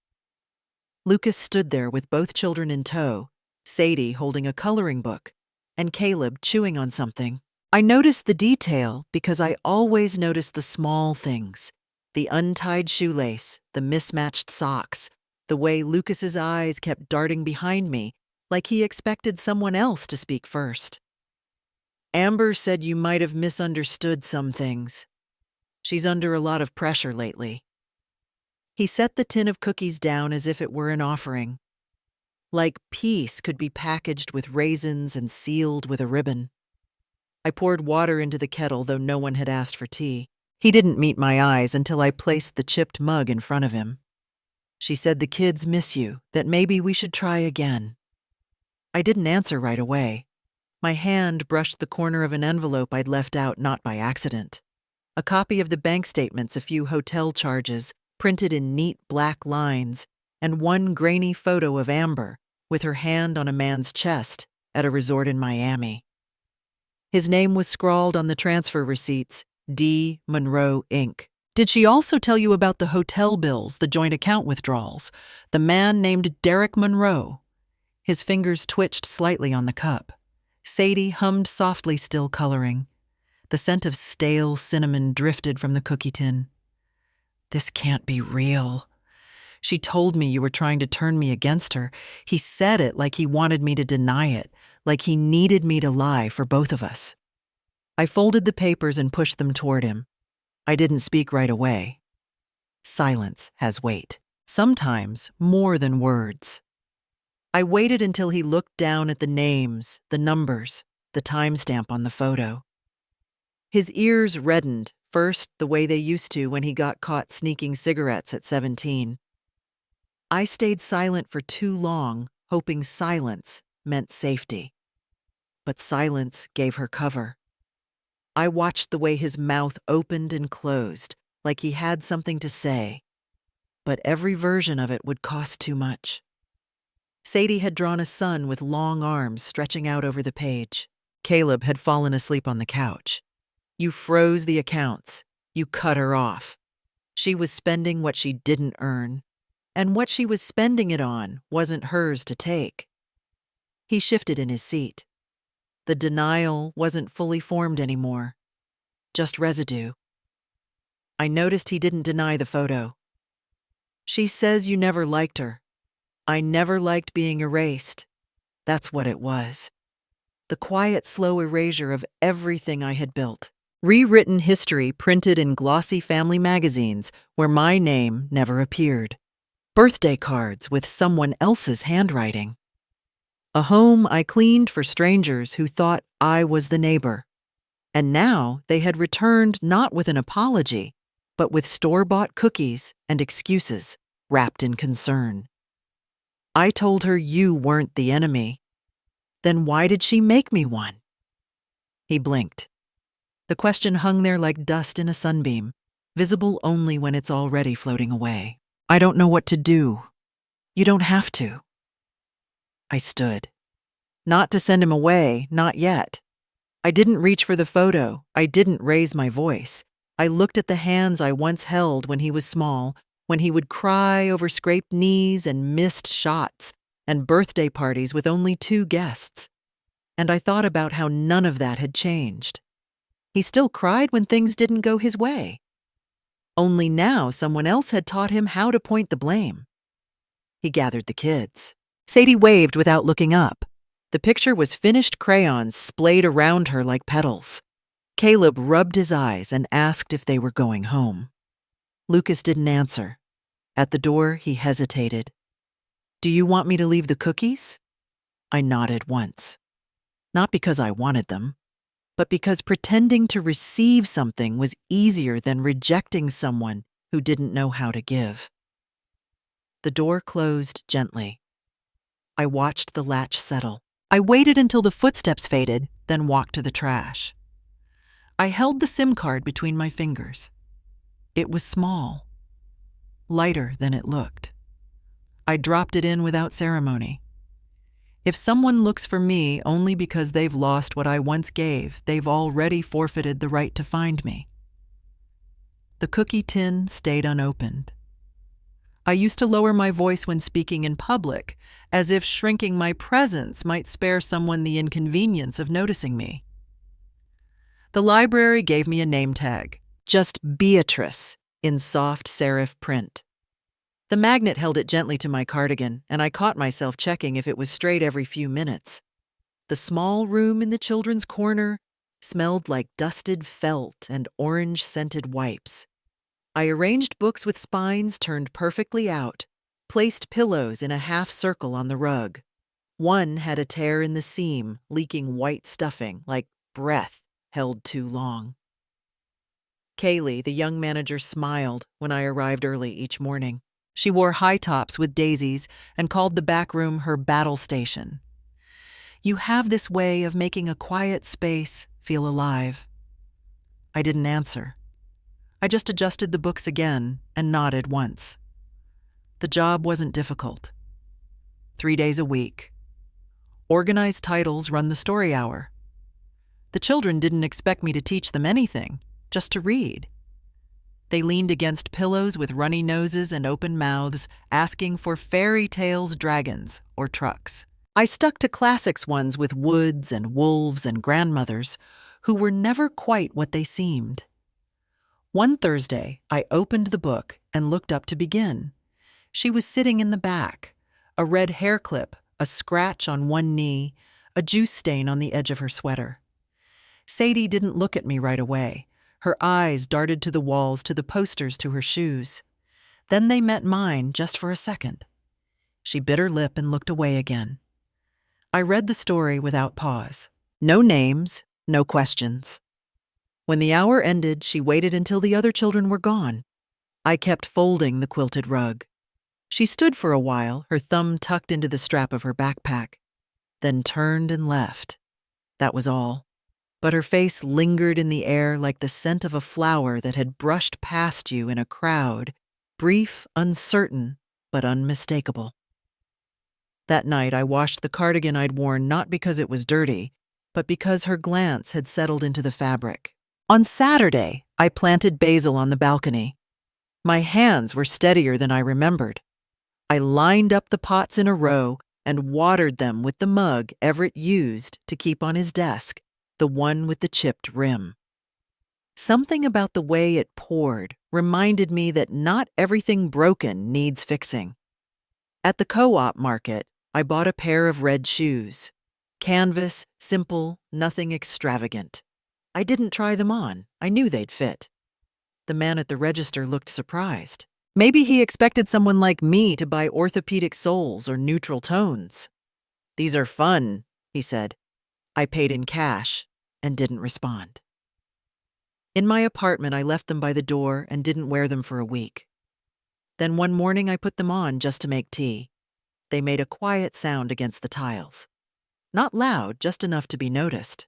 Lucas stood there with both children in tow, Sadie holding a coloring book, and Caleb chewing on something. I noticed the detail because I always notice the small things: the untied shoelace, the mismatched socks, the way Lucas's eyes kept darting behind me like he expected someone else to speak first. "Amber said you might have misunderstood some things. She's under a lot of pressure lately." He set the tin of cookies down as if it were an offering. Like peace could be packaged with raisins and sealed with a ribbon. I poured water into the kettle, though no one had asked for tea. He didn't meet my eyes until I placed the chipped mug in front of him. "She said the kids miss you, that maybe we should try again." I didn't answer right away. My hand brushed the corner of an envelope I'd left out not by accident. A copy of the bank statements, a few hotel charges, printed in neat black lines, and one grainy photo of Amber, with her hand on a man's chest, at a resort in Miami. His name was scrawled on the transfer receipts, D. Monroe, Inc. "Did she also tell you about the hotel bills, the joint account withdrawals? The man named Derek Monroe." His fingers twitched slightly on the cup. Sadie hummed softly, still coloring. The scent of stale cinnamon drifted from the cookie tin. "This can't be real. She told me you were trying to turn me against her. He said it like he wanted me to deny it, like he needed me to lie for both of us." I folded the papers and pushed them toward him. I didn't speak right away. Silence has weight, sometimes more than words. I waited until he looked down at the names, the numbers, the timestamp on the photo. His ears reddened, first the way they used to when he got caught sneaking cigarettes at 17. I stayed silent for too long, hoping silence meant safety. But silence gave her cover. I watched the way his mouth opened and closed, like he had something to say. But every version of it would cost too much. Sadie had drawn a sun with long arms stretching out over the page. Caleb had fallen asleep on the couch. You froze the accounts. You cut her off. She was spending what she didn't earn, and what she was spending it on wasn't hers to take. He shifted in his seat. The denial wasn't fully formed anymore, just residue. I noticed he didn't deny the photo. She says you never liked her. I never liked being erased. That's what it was. The quiet, slow erasure of everything I had built. Rewritten history printed in glossy family magazines where my name never appeared. Birthday cards with someone else's handwriting. A home I cleaned for strangers who thought I was the neighbor. And now they had returned not with an apology, but with store-bought cookies and excuses wrapped in concern. I told her you weren't the enemy. Then why did she make me one? He blinked. The question hung there like dust in a sunbeam, visible only when it's already floating away. I don't know what to do. You don't have to. I stood. Not to send him away, not yet. I didn't reach for the photo. I didn't raise my voice. I looked at the hands I once held when he was small, when he would cry over scraped knees and missed shots, and birthday parties with only 2 guests. And I thought about how none of that had changed. He still cried when things didn't go his way. Only now someone else had taught him how to point the blame. He gathered the kids. Sadie waved without looking up. The picture was finished crayons splayed around her like petals. Caleb rubbed his eyes and asked if they were going home. Lucas didn't answer. At the door, he hesitated. Do you want me to leave the cookies? I nodded once. Not because I wanted them, but because pretending to receive something was easier than rejecting someone who didn't know how to give. The door closed gently. I watched the latch settle. I waited until the footsteps faded, then walked to the trash. I held the SIM card between my fingers. It was small, lighter than it looked. I dropped it in without ceremony. If someone looks for me only because they've lost what I once gave, they've already forfeited the right to find me. The cookie tin stayed unopened. I used to lower my voice when speaking in public, as if shrinking my presence might spare someone the inconvenience of noticing me. The library gave me a name tag, just Beatrice, in soft serif print. The magnet held it gently to my cardigan, and I caught myself checking if it was straight every few minutes. The small room in the children's corner smelled like dusted felt and orange-scented wipes. I arranged books with spines turned perfectly out, placed pillows in a half circle on the rug. One had a tear in the seam, leaking white stuffing, like breath held too long. Kaylee, the young manager, smiled when I arrived early each morning. She wore high tops with daisies and called the back room her battle station. You have this way of making a quiet space feel alive. I didn't answer. I just adjusted the books again and nodded once. The job wasn't difficult. 3 days a week. Organized titles run the story hour. The children didn't expect me to teach them anything, just to read. They leaned against pillows with runny noses and open mouths, asking for fairy tales, dragons, or trucks. I stuck to classics ones with woods and wolves and grandmothers, who were never quite what they seemed. One Thursday, I opened the book and looked up to begin. She was sitting in the back, a red hair clip, a scratch on one knee, a juice stain on the edge of her sweater. Sadie didn't look at me right away. Her eyes darted to the walls, to the posters, to her shoes. Then they met mine just for a second. She bit her lip and looked away again. I read the story without pause. No names, no questions. When the hour ended, she waited until the other children were gone. I kept folding the quilted rug. She stood for a while, her thumb tucked into the strap of her backpack, then turned and left. That was all. But her face lingered in the air like the scent of a flower that had brushed past you in a crowd, brief, uncertain, but unmistakable. That night, I washed the cardigan I'd worn not because it was dirty, but because her glance had settled into the fabric. On Saturday, I planted basil on the balcony. My hands were steadier than I remembered. I lined up the pots in a row and watered them with the mug Everett used to keep on his desk, the one with the chipped rim. Something about the way it poured reminded me that not everything broken needs fixing. At the co-op market, I bought a pair of red shoes. Canvas, simple, nothing extravagant. I didn't try them on. I knew they'd fit. The man at the register looked surprised. Maybe he expected someone like me to buy orthopedic soles or neutral tones. "These are fun," he said. I paid in cash and didn't respond. In my apartment, I left them by the door and didn't wear them for a week. Then one morning, I put them on just to make tea. They made a quiet sound against the tiles. Not loud, just enough to be noticed.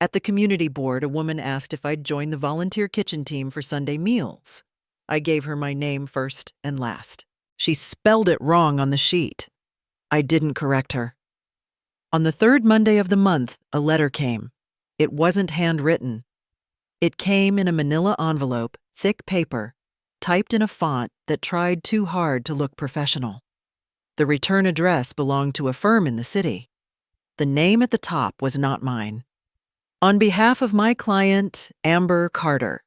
At the community board, a woman asked if I'd join the volunteer kitchen team for Sunday meals. I gave her my name first and last. She spelled it wrong on the sheet. I didn't correct her. On the third Monday of the month, a letter came. It wasn't handwritten. It came in a manila envelope, thick paper, typed in a font that tried too hard to look professional. The return address belonged to a firm in the city. The name at the top was not mine. On behalf of my client, Amber Carter.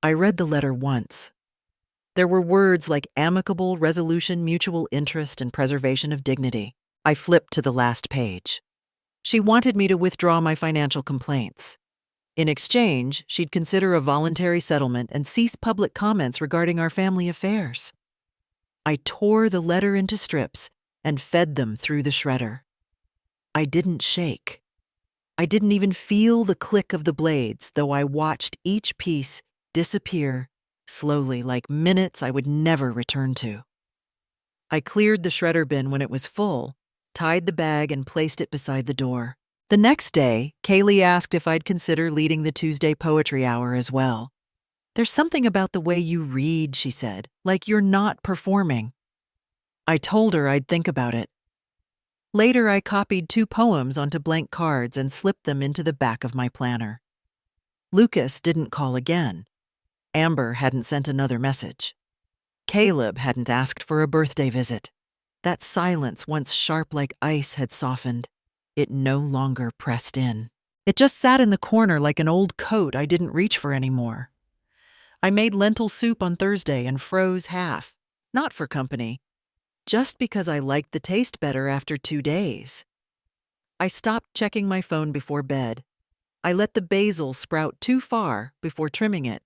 I read the letter once. There were words like amicable resolution, mutual interest, and preservation of dignity. I flipped to the last page. She wanted me to withdraw my financial complaints. In exchange, she'd consider a voluntary settlement and cease public comments regarding our family affairs. I tore the letter into strips and fed them through the shredder. I didn't shake. I didn't even feel the click of the blades, though I watched each piece disappear slowly, like minutes I would never return to. I cleared the shredder bin when it was full, tied the bag, and placed it beside the door. The next day, Kaylee asked if I'd consider leading the Tuesday poetry hour as well. "There's something about the way you read," she said, "like you're not performing." I told her I'd think about it. Later, I copied 2 poems onto blank cards and slipped them into the back of my planner. Lucas didn't call again. Amber hadn't sent another message. Caleb hadn't asked for a birthday visit. That silence, once sharp like ice, had softened. It no longer pressed in. It just sat in the corner like an old coat I didn't reach for anymore. I made lentil soup on Thursday and froze half, not for company, just because I liked the taste better after 2 days. I stopped checking my phone before bed. I let the basil sprout too far before trimming it.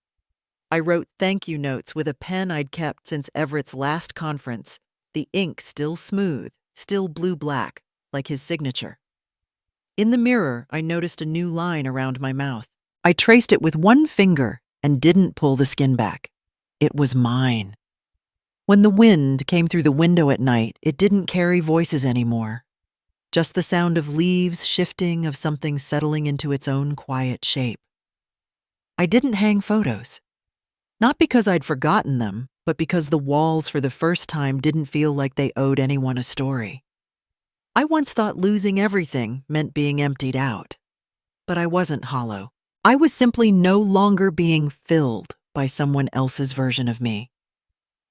I wrote thank you notes with a pen I'd kept since Everett's last conference, the ink still smooth, still blue-black, like his signature. In the mirror, I noticed a new line around my mouth. I traced it with one finger and didn't pull the skin back. It was mine. When the wind came through the window at night, it didn't carry voices anymore. Just the sound of leaves shifting, of something settling into its own quiet shape. I didn't hang photos. Not because I'd forgotten them, but because the walls for the first time didn't feel like they owed anyone a story. I once thought losing everything meant being emptied out. But I wasn't hollow. I was simply no longer being filled by someone else's version of me.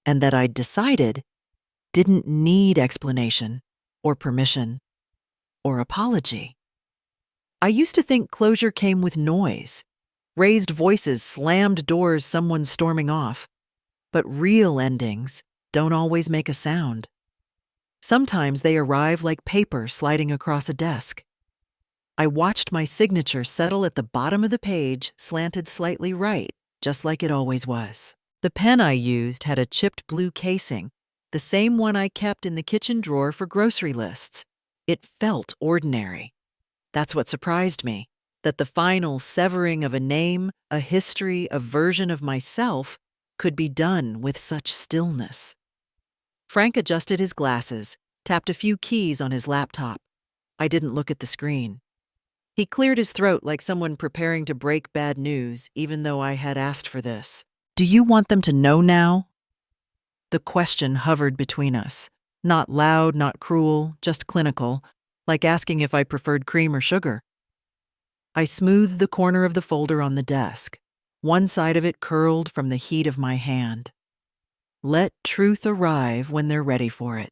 And that I'd decided didn't need explanation or permission or apology. I used to think closure came with noise. Raised voices, slammed doors, someone storming off. But real endings don't always make a sound. Sometimes they arrive like paper sliding across a desk. I watched my signature settle at the bottom of the page, slanted slightly right, just like it always was. The pen I used had a chipped blue casing, the same one I kept in the kitchen drawer for grocery lists. It felt ordinary. That's what surprised me, that the final severing of a name, a history, a version of myself could be done with such stillness. Frank adjusted his glasses, tapped a few keys on his laptop. I didn't look at the screen. He cleared his throat like someone preparing to break bad news, even though I had asked for this. Do you want them to know now? The question hovered between us. Not loud, not cruel, just clinical, like asking if I preferred cream or sugar. I smoothed the corner of the folder on the desk. One side of it curled from the heat of my hand. Let truth arrive when they're ready for it.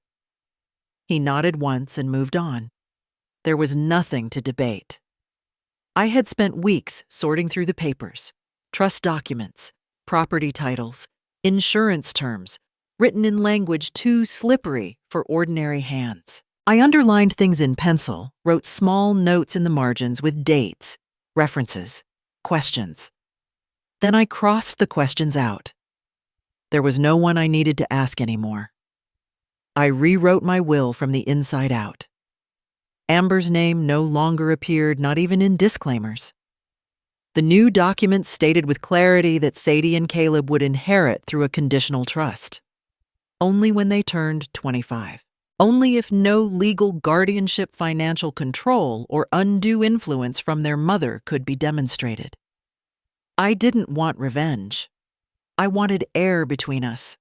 He nodded once and moved on. There was nothing to debate. I had spent weeks sorting through the papers, trust documents, property titles, insurance terms, written in language too slippery for ordinary hands. I underlined things in pencil, wrote small notes in the margins with dates, references, questions. Then I crossed the questions out. There was no one I needed to ask anymore. I rewrote my will from the inside out. Amber's name no longer appeared, not even in disclaimers. The new document stated with clarity that Sadie and Caleb would inherit through a conditional trust. Only when they turned 25. Only if no legal guardianship, financial control, or undue influence from their mother could be demonstrated. I didn't want revenge. I wanted air between us.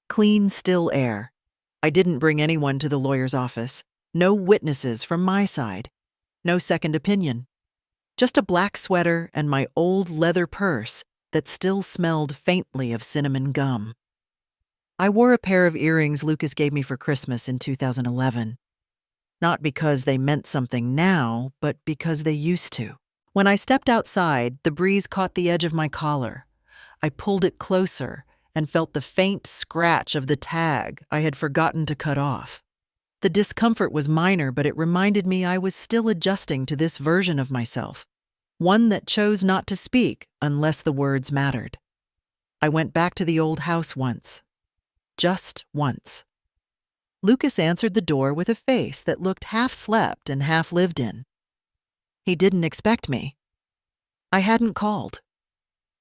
Clean, still air. I didn't bring anyone to the lawyer's office. No witnesses from my side. No second opinion. Just a black sweater and my old leather purse that still smelled faintly of cinnamon gum. I wore a pair of earrings Lucas gave me for Christmas in 2011. Not because they meant something now, but because they used to. When I stepped outside, the breeze caught the edge of my collar. I pulled it closer and felt the faint scratch of the tag I had forgotten to cut off. The discomfort was minor, but it reminded me I was still adjusting to this version of myself, one that chose not to speak unless the words mattered. I went back to the old house once. Just once. Lucas answered the door with a face that looked half slept and half lived in. He didn't expect me. I hadn't called.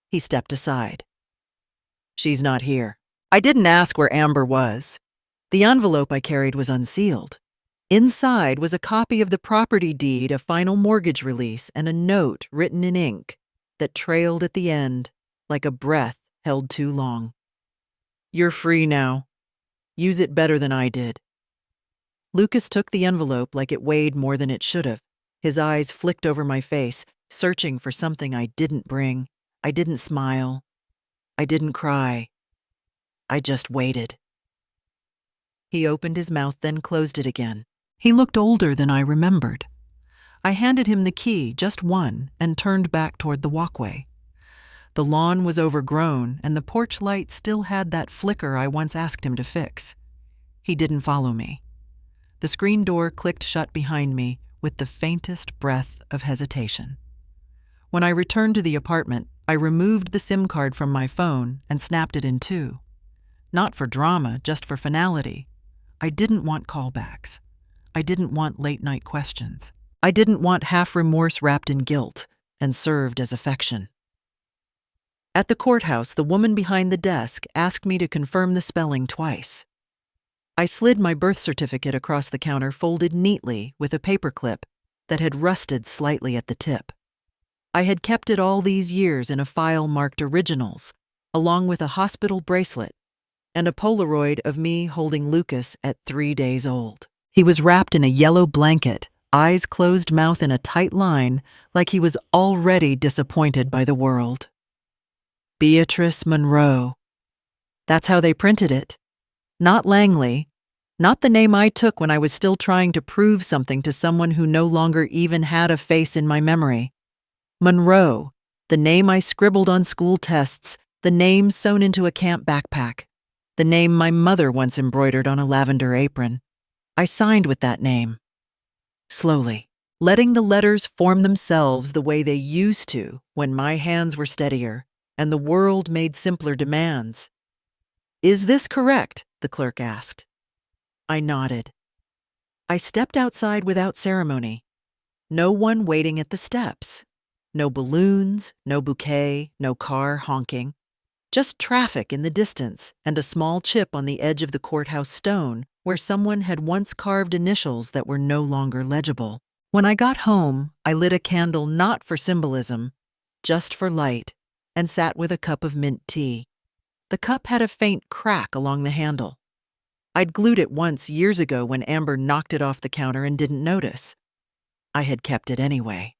He stepped aside. She's not here. I didn't ask where Amber was. The envelope I carried was unsealed. Inside was a copy of the property deed, a final mortgage release, and a note written in ink that trailed at the end like a breath held too long. You're free now. Use it better than I did. Lucas took the envelope like it weighed more than it should have. His eyes flicked over my face, searching for something I didn't bring. I didn't smile. I didn't cry. I just waited. He opened his mouth, then closed it again. He looked older than I remembered. I handed him the key, just one, and turned back toward the walkway. The lawn was overgrown, and the porch light still had that flicker I once asked him to fix. He didn't follow me. The screen door clicked shut behind me with the faintest breath of hesitation. When I returned to the apartment, I removed the SIM card from my phone and snapped it in two. Not for drama, just for finality. I didn't want callbacks. I didn't want late-night questions. I didn't want half-remorse wrapped in guilt and served as affection. At the courthouse, the woman behind the desk asked me to confirm the spelling twice. I slid my birth certificate across the counter, folded neatly with a paperclip that had rusted slightly at the tip. I had kept it all these years in a file marked originals, along with a hospital bracelet and a Polaroid of me holding Lucas at 3 days old. He was wrapped in a yellow blanket, eyes closed, mouth in a tight line, like he was already disappointed by the world. Beatrice Monroe. That's how they printed it. Not Langley. Not the name I took when I was still trying to prove something to someone who no longer even had a face in my memory. Monroe, the name I scribbled on school tests, the name sewn into a camp backpack, the name my mother once embroidered on a lavender apron. I signed with that name. Slowly, letting the letters form themselves the way they used to when my hands were steadier and the world made simpler demands. Is this correct? The clerk asked. I nodded. I stepped outside without ceremony. No one waiting at the steps. No balloons, no bouquet, no car honking. Just traffic in the distance and a small chip on the edge of the courthouse stone where someone had once carved initials that were no longer legible. When I got home, I lit a candle not for symbolism, just for light, and sat with a cup of mint tea. The cup had a faint crack along the handle. I'd glued it once years ago when Amber knocked it off the counter and didn't notice. I had kept it anyway.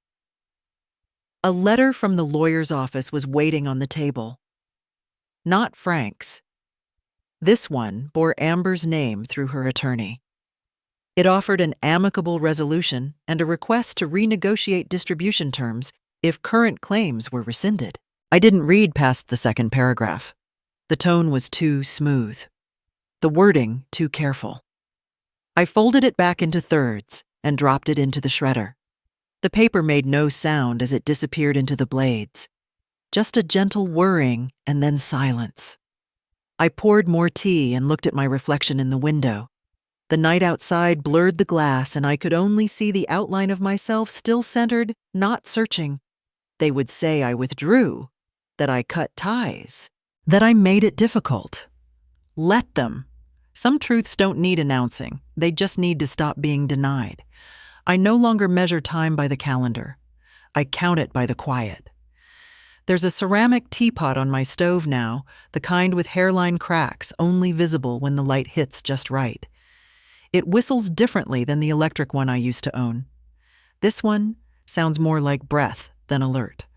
A letter from the lawyer's office was waiting on the table. Not Frank's. This one bore Amber's name through her attorney. It offered an amicable resolution and a request to renegotiate distribution terms if current claims were rescinded. I didn't read past the second paragraph. The tone was too smooth. The wording too careful. I folded it back into thirds and dropped it into the shredder. The paper made no sound as it disappeared into the blades. Just a gentle whirring and then silence. I poured more tea and looked at my reflection in the window. The night outside blurred the glass and I could only see the outline of myself still centered, not searching. They would say I withdrew, that I cut ties, that I made it difficult. Let them. Some truths don't need announcing. They just need to stop being denied. I no longer measure time by the calendar. I count it by the quiet. There's a ceramic teapot on my stove now, the kind with hairline cracks only visible when the light hits just right. It whistles differently than the electric one I used to own. This one sounds more like breath than alert.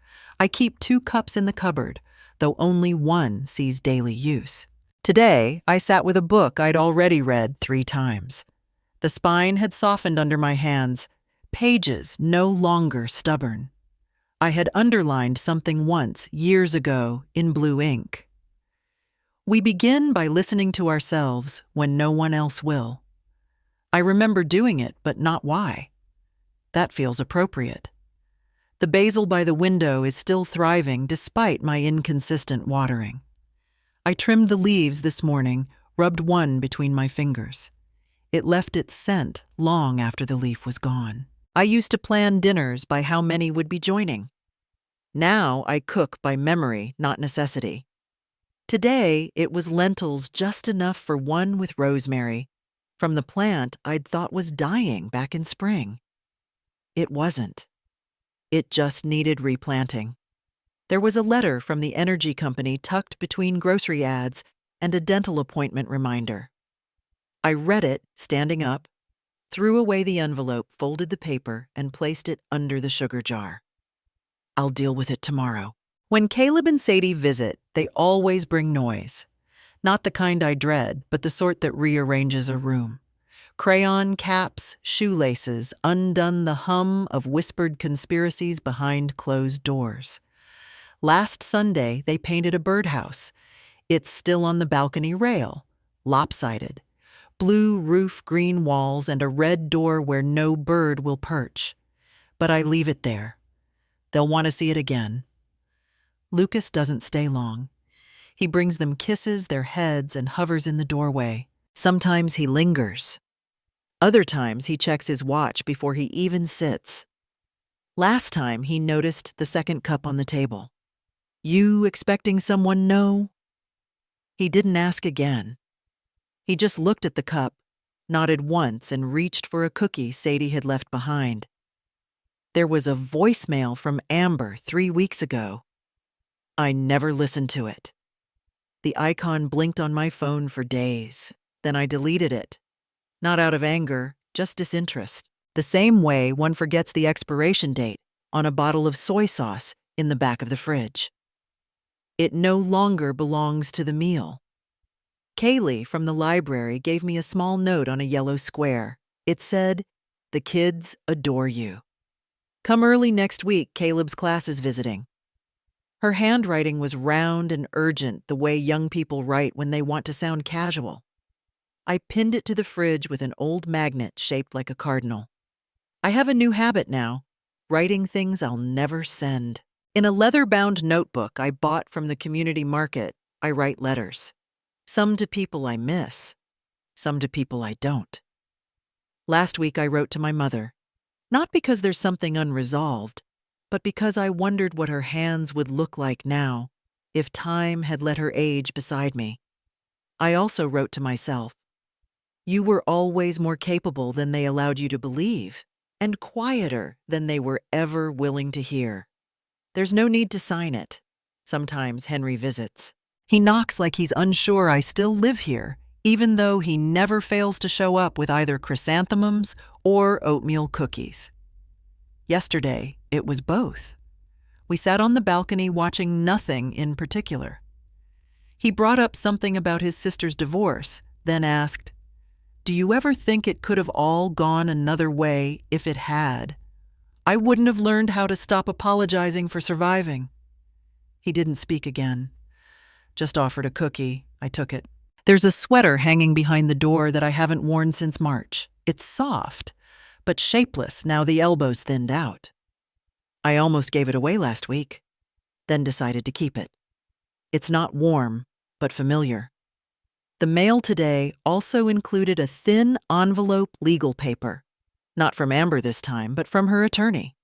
I keep 2 cups in the cupboard, though only one sees daily use. Today, I sat with a book I'd already read 3 times. The spine had softened under my hands, pages no longer stubborn. I had underlined something once, years ago, in blue ink. We begin by listening to ourselves when no one else will. I remember doing it, but not why. That feels appropriate. The basil by the window is still thriving despite my inconsistent watering. I trimmed the leaves this morning, rubbed one between my fingers. It left its scent long after the leaf was gone. I used to plan dinners by how many would be joining. Now I cook by memory, not necessity. Today, it was lentils just enough for one with rosemary, from the plant I'd thought was dying back in spring. It wasn't. It just needed replanting. There was a letter from the energy company tucked between grocery ads and a dental appointment reminder. I read it, standing up, threw away the envelope, folded the paper, and placed it under the sugar jar. I'll deal with it tomorrow. When Caleb and Sadie visit, they always bring noise. Not the kind I dread, but the sort that rearranges a room. Crayon caps, shoelaces, undone the hum of whispered conspiracies behind closed doors. Last Sunday, they painted a birdhouse. It's still on the balcony rail, lopsided. Blue roof, green walls, and a red door where no bird will perch. But I leave it there. They'll want to see it again. Lucas doesn't stay long. He brings them kisses, their heads, and hovers in the doorway. Sometimes he lingers. Other times he checks his watch before he even sits. Last time he noticed the second cup on the table. You expecting someone no? He didn't ask again. He just looked at the cup, nodded once, and reached for a cookie Sadie had left behind. There was a voicemail from Amber 3 weeks ago. I never listened to it. The icon blinked on my phone for days. Then I deleted it. Not out of anger, just disinterest. The same way one forgets the expiration date on a bottle of soy sauce in the back of the fridge. It no longer belongs to the meal. Kaylee from the library gave me a small note on a yellow square. It said, "The kids adore you. Come early next week, Caleb's class is visiting." Her handwriting was round and urgent, the way young people write when they want to sound casual. I pinned it to the fridge with an old magnet shaped like a cardinal. I have a new habit now, writing things I'll never send. In a leather-bound notebook I bought from the community market, I write letters. Some to people I miss, some to people I don't. Last week I wrote to my mother, not because there's something unresolved, but because I wondered what her hands would look like now if time had let her age beside me. I also wrote to myself, "You were always more capable than they allowed you to believe, and quieter than they were ever willing to hear." There's no need to sign it. Sometimes Henry visits. He knocks like he's unsure I still live here, even though he never fails to show up with either chrysanthemums or oatmeal cookies. Yesterday, it was both. We sat on the balcony watching nothing in particular. He brought up something about his sister's divorce, then asked, "Do you ever think it could have all gone another way if it had? I wouldn't have learned how to stop apologizing for surviving." He didn't speak again. Just offered a cookie. I took it. There's a sweater hanging behind the door that I haven't worn since March. It's soft, but shapeless now the elbow's thinned out. I almost gave it away last week, then decided to keep it. It's not warm, but familiar. The mail today also included a thin envelope legal paper. Not from Amber this time, but from her attorney.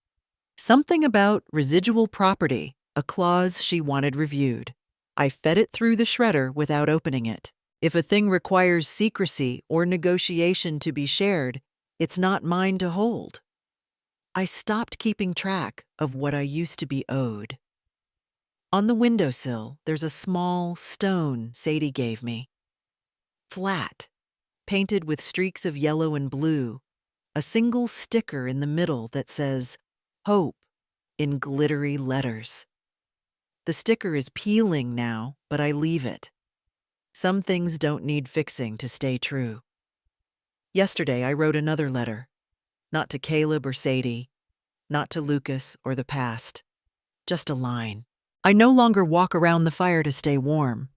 Something about residual property, a clause she wanted reviewed. I fed it through the shredder without opening it. If a thing requires secrecy or negotiation to be shared, it's not mine to hold. I stopped keeping track of what I used to be owed. On the windowsill, there's a small stone Sadie gave me. Flat, painted with streaks of yellow and blue, a single sticker in the middle that says, "Hope," in glittery letters. The sticker is peeling now, but I leave it. Some things don't need fixing to stay true. Yesterday, I wrote another letter. Not to Caleb or Sadie, not to Lucas or the past. Just a line. I no longer walk around the fire to stay warm.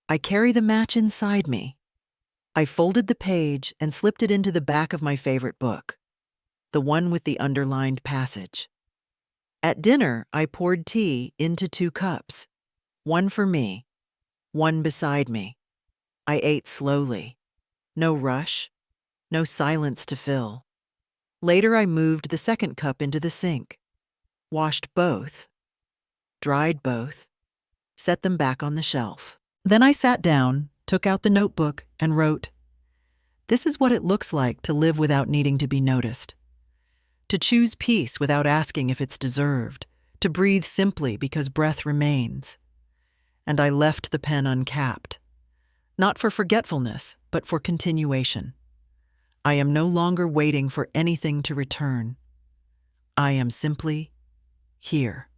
I carry the match inside me. I folded the page and slipped it into the back of my favorite book, the one with the underlined passage. At dinner, I poured tea into 2 cups, one for me, one beside me. I ate slowly. No rush, no silence to fill. Later, I moved the second cup into the sink, washed both, dried both, set them back on the shelf. Then I sat down, took out the notebook, and wrote, "This is what it looks like to live without needing to be noticed. To choose peace without asking if it's deserved, to breathe simply because breath remains." And I left the pen uncapped. Not for forgetfulness, but for continuation. I am no longer waiting for anything to return. I am simply here.